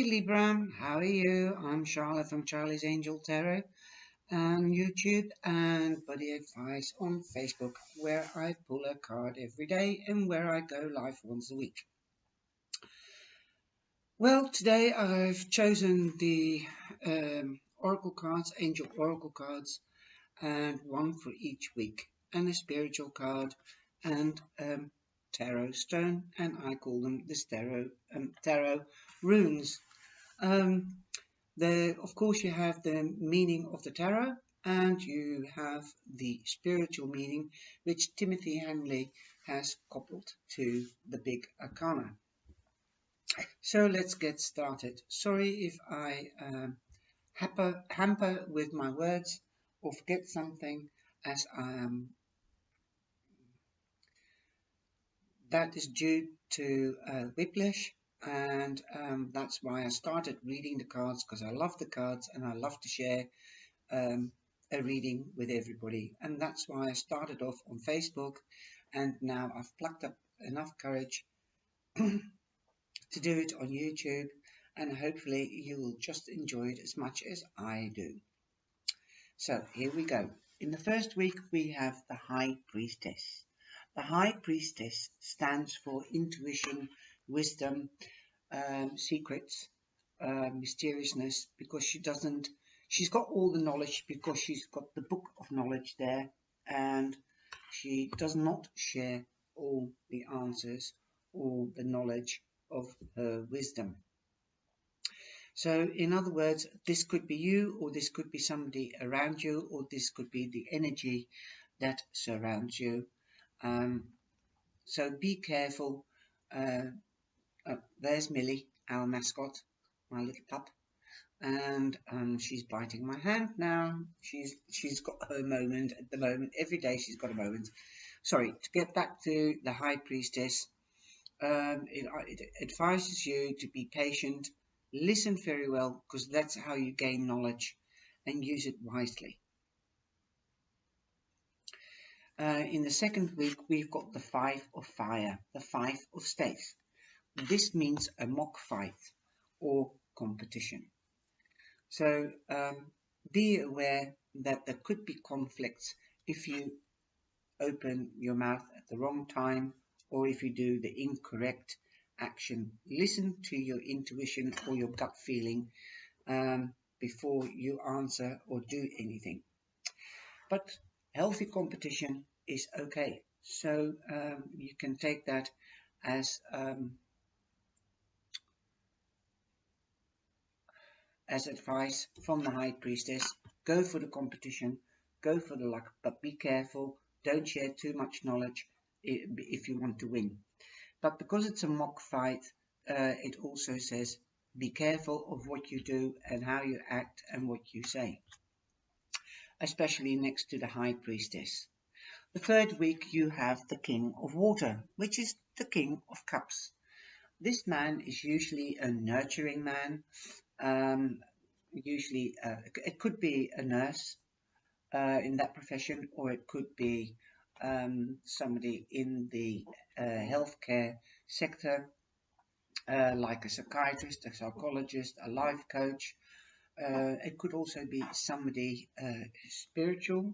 Libra, how are you? I'm Charlotte from Charlie's Angel Tarot on YouTube and Body Advice on Facebook, where I pull a card every day and where I go live once a week. Well, today I've chosen the Oracle cards, Angel Oracle cards, and one for each week, and a spiritual card and tarot stone, and I call them the tarot runes. Of course, you have the meaning of the tarot, and you have the spiritual meaning, which Timothy Hanley has coupled to the big arcana. So let's get started. Sorry if I hamper with my words or forget something, as I am. That is due to whiplash, and that's why I started reading the cards, because I love the cards and I love to share a reading with everybody, and that's why I started off on Facebook, and now I've plucked up enough courage to do it on YouTube, and hopefully you will just enjoy it as much as I do. So here we go. In the first week we have the High Priestess. The High Priestess stands for intuition, wisdom, secrets, mysteriousness, because she's got all the knowledge, because she's got the book of knowledge there, and she does not share all the answers or the knowledge of her wisdom. So in other words, this could be you, or this could be somebody around you, or this could be the energy that surrounds you. So be careful. There's Millie, our mascot, my little pup, and she's biting my hand now. She's got her moment at the moment. Every day she's got a moment. Sorry, to get back to the High Priestess, it advises you to be patient, listen very well, because that's how you gain knowledge, and use it wisely. In the second week, we've got the Five of Fire, the Five of Staves. This means a mock fight or competition. So be aware that there could be conflicts if you open your mouth at the wrong time, or if you do the incorrect action. Listen to your intuition or your gut feeling before you answer or do anything. But healthy competition is okay. So you can take that as advice from the High Priestess. Go for the competition, go for the luck, but be careful. Don't share too much knowledge if you want to win. But because it's a mock fight, it also says be careful of what you do and how you act and what you say, especially next to the High Priestess. The third week you have the King of Water, which is the King of Cups. This man is usually a nurturing man. Usually it could be a nurse in that profession, or it could be somebody in the healthcare sector, like a psychiatrist, a psychologist, a life coach. It could also be somebody spiritual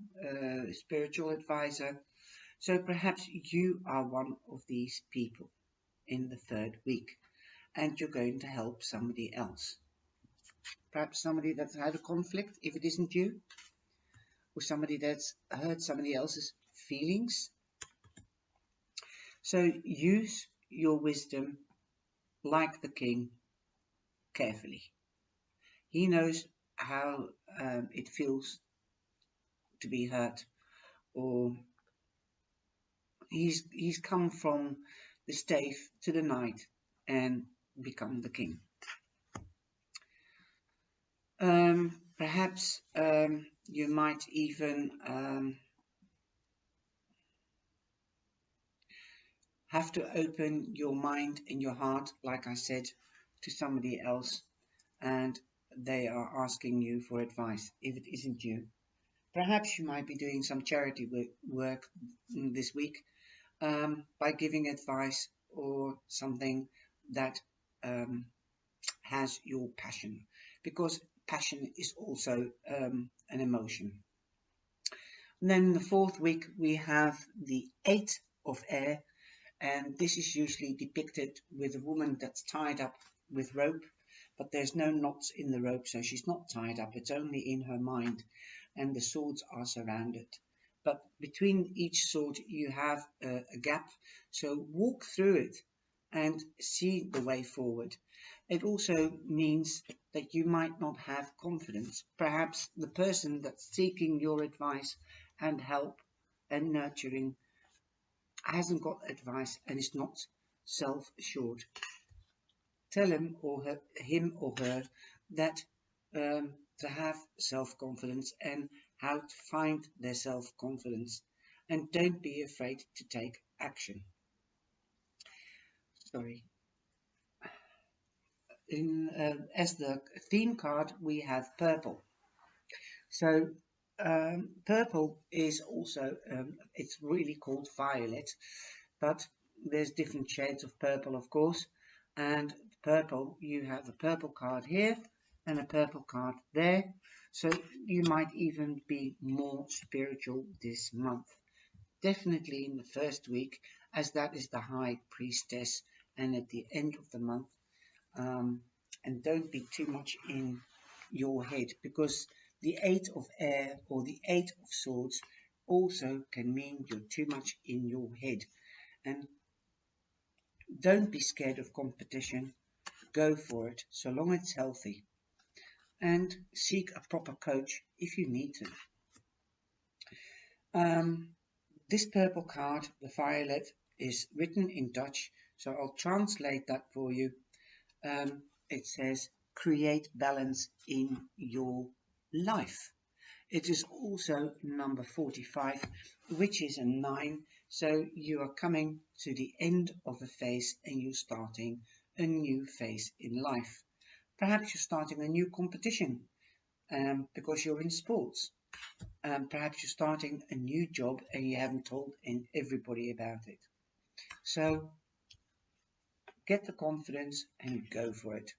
advisor. So perhaps you are one of these people in the third week, and you're going to help somebody else. Perhaps somebody that's had a conflict, if it isn't you, or somebody that's hurt somebody else's feelings. So use your wisdom like the king carefully. He knows how it feels to be hurt, or he's come from the stave to the knight and become the king. Perhaps you might even have to open your mind and your heart, like I said, to somebody else, and they are asking you for advice if it isn't you. Perhaps you might be doing some charity work this week by giving advice or something that has your passion, because passion is also an emotion. And then the fourth week we have the Eight of Air, and this is usually depicted with a woman that's tied up with rope, but there's no knots in the rope, so she's not tied up, it's only in her mind, and the swords are surrounded. But between each sword you have a gap, so walk through it and see the way forward. It also means that you might not have confidence. Perhaps the person that's seeking your advice and help and nurturing hasn't got advice and is not self-assured. Tell him or her that to have self-confidence and how to find their self-confidence, and don't be afraid to take action. Sorry. As the theme card, we have purple. So purple is also, it's really called violet, but there's different shades of purple, of course. And purple, you have a purple card here and a purple card there. So you might even be more spiritual this month. Definitely in the first week, as that is the high priestess, and at the end of the month. And don't be too much in your head, because the Eight of Air or the Eight of Swords also can mean you're too much in your head. And don't be scared of competition. Go for it, so long it's healthy. And seek a proper coach if you need to. This purple card, the violet, is written in Dutch, so I'll translate that for you. It says, create balance in your life. It is also number 45, which is a 9. So you are coming to the end of a phase and you're starting a new phase in life. Perhaps you're starting a new competition because you're in sports. Perhaps you're starting a new job and you haven't told everybody about it. So get the confidence and go for it.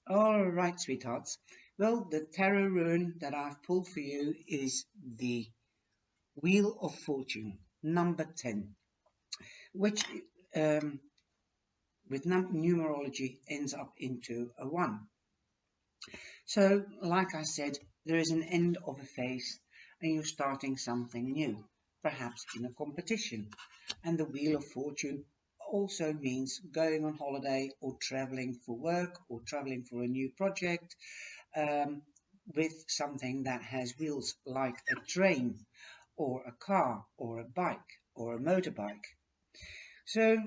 All right, sweethearts. Well, the tarot rune that I've pulled for you is the Wheel of Fortune, number 10, which with numerology ends up into a 1. So, like I said, there is an end of a phase and you're starting something new, perhaps in a competition. And the Wheel of Fortune also means going on holiday or traveling for work or traveling for a new project with something that has wheels, like a train or a car or a bike or a motorbike. So,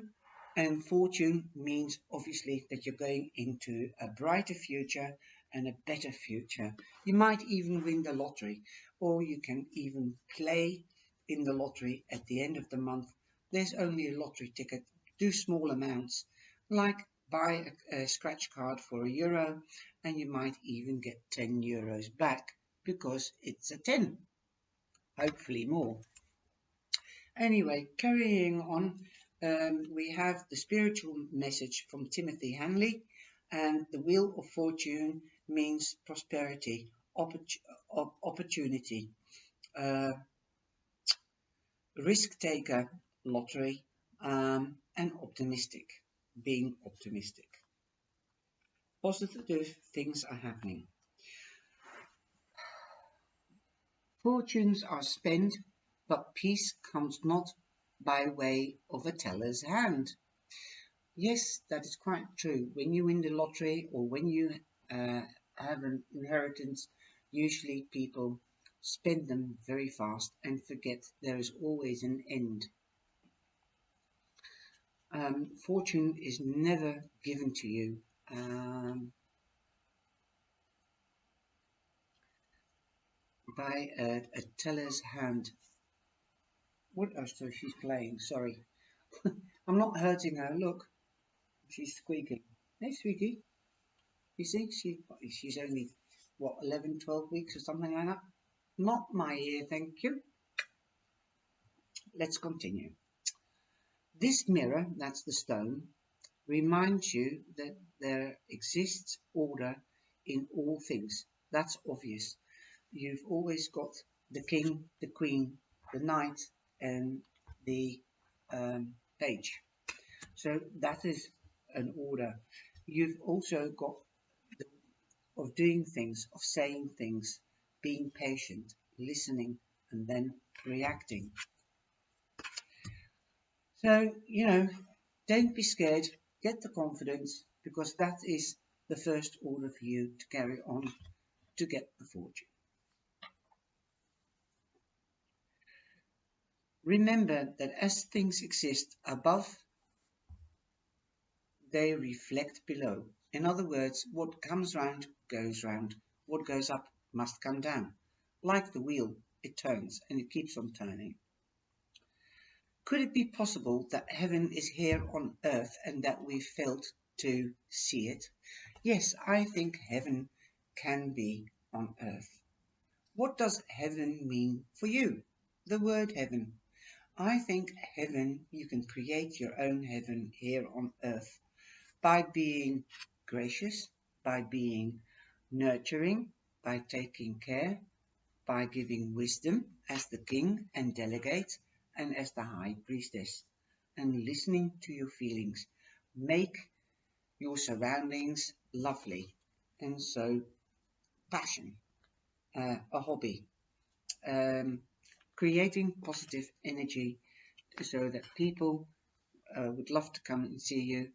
and fortune means obviously that you're going into a brighter future and a better future. You might even win the lottery, or you can even play in the lottery at the end of the month. There's only a lottery ticket, do small amounts, like buy a scratch card for €1, and you might even get €10 back because it's a 10, hopefully more. Anyway, carrying on, we have the spiritual message from Timothy Hanley, and the Wheel of Fortune means prosperity, opportunity, risk taker, lottery, and optimistic, being optimistic. Positive things are happening. Fortunes are spent, but peace comes not by way of a teller's hand. Yes, that is quite true. When you win the lottery or when you have an inheritance, usually people spend them very fast and forget there is always an end. Fortune is never given to you. By a teller's hand. What? Oh, so she's playing. Sorry. I'm not hurting her. Look, she's squeaking. Hey, sweetie. You see, she's only, what, 11, 12 weeks or something like that? Not my ear, thank you. Let's continue. This mirror, that's the stone, reminds you that there exists order in all things. That's obvious. You've always got the king, the queen, the knight, and the page. So that is an order. You've also got the of doing things, of saying things, being patient, listening, and then reacting. So, don't be scared, get the confidence, because that is the first order for you to carry on to get the fortune. Remember that as things exist above, they reflect below. In other words, what comes round goes round. What goes up must come down. Like the wheel, it turns and it keeps on turning. Could it be possible that heaven is here on earth and that we failed to see it? Yes, I think heaven can be on earth. What does heaven mean for you? The word heaven. I think heaven, you can create your own heaven here on earth by being gracious, by being nurturing, by taking care, by giving wisdom as the king and delegate and as the high priestess, and listening to your feelings. Make your surroundings lovely. And so, passion, a hobby, um, creating positive energy so that people would love to come and see you,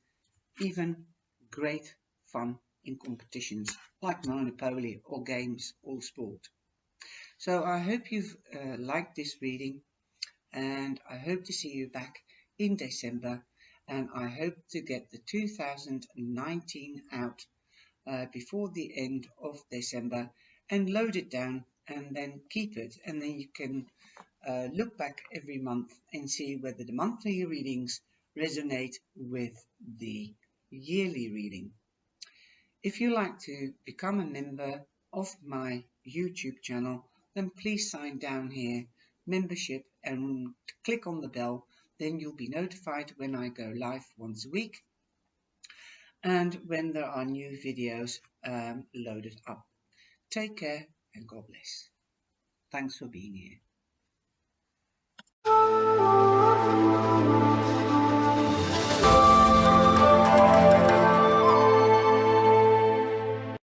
even great fun in competitions like Monopoly or games or sport. So I hope you've liked this reading, and I hope to see you back in December, and I hope to get the 2019 out before the end of December and load it down and then keep it, and then you can look back every month and see whether the monthly readings resonate with the yearly reading. If you like to become a member of my YouTube channel, then please sign down here, membership, and click on the bell. Then you'll be notified when I go live once a week and when there are new videos loaded up. Take care and God bless. Thanks for being here.